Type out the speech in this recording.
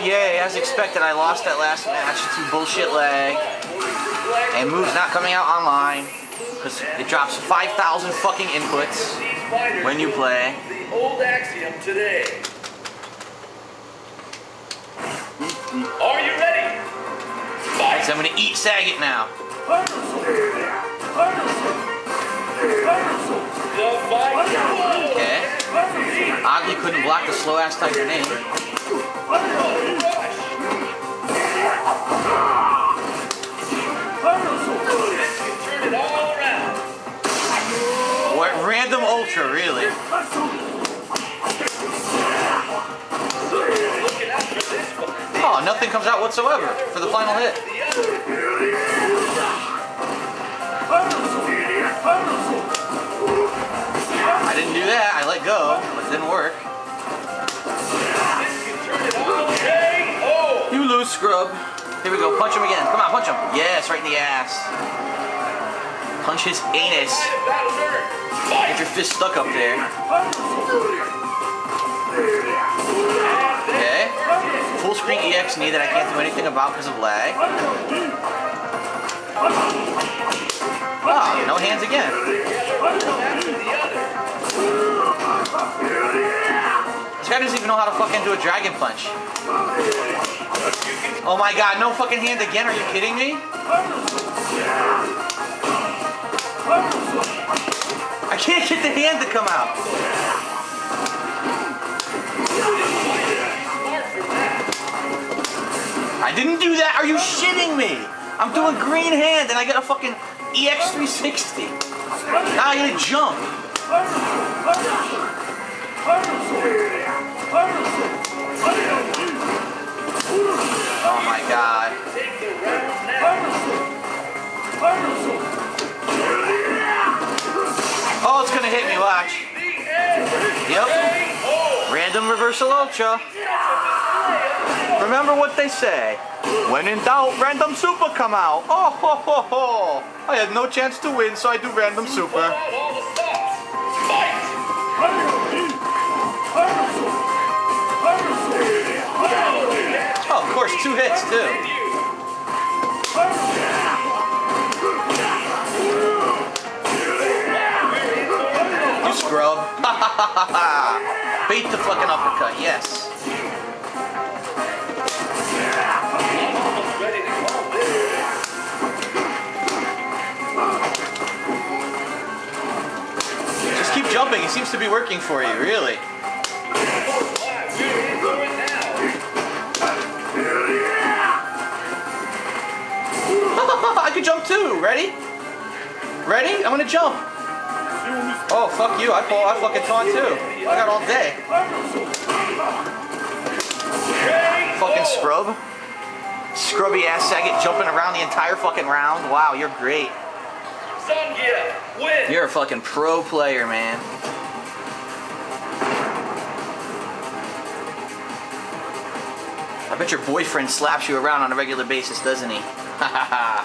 yay, as expected, I lost that last match to bullshit lag. And moves not coming out online. Because it drops 5,000 fucking inputs when you play. The old axiom today. Are you ready? Alright, so I'm gonna eat Saget now. Okay. Oddly couldn't block the slow ass type grenade. Turn it all around. What random ultra, really? Oh, nothing comes out whatsoever for the final hit. I didn't do that, I let go, but it didn't work. You lose, scrub. Here we go, punch him again. Come on, punch him. Yes, right in the ass. Punch his anus. Get your fist stuck up there. Okay. Full screen EX knee that I can't do anything about because of lag. Ah, no hands again. This guy doesn't even know how to fucking do a dragon punch. Oh my god, no fucking hand again, are you kidding me? I can't get the hand to come out. I didn't do that, are you shitting me? I'm doing green hand and I get a fucking EX360. Now I get a jump. Oh my god. Oh, it's gonna hit me, watch. Yep. Random reversal ultra. Remember what they say. When in doubt, random super come out. Oh ho ho ho. I had no chance to win, so I do random super. Oh, of course, 2 hits too. You scrub. Bait the fucking uppercut, yes. Just keep jumping, it seems to be working for you, really. I could jump too. Ready? Ready? I'm gonna jump. Oh, fuck you. I fucking taunt too. I got all day. Fucking scrub. Scrubby ass Saget jumping around the entire fucking round. Wow, you're great. You're a fucking pro player, man. I bet your boyfriend slaps you around on a regular basis, doesn't he? Ha ha ha.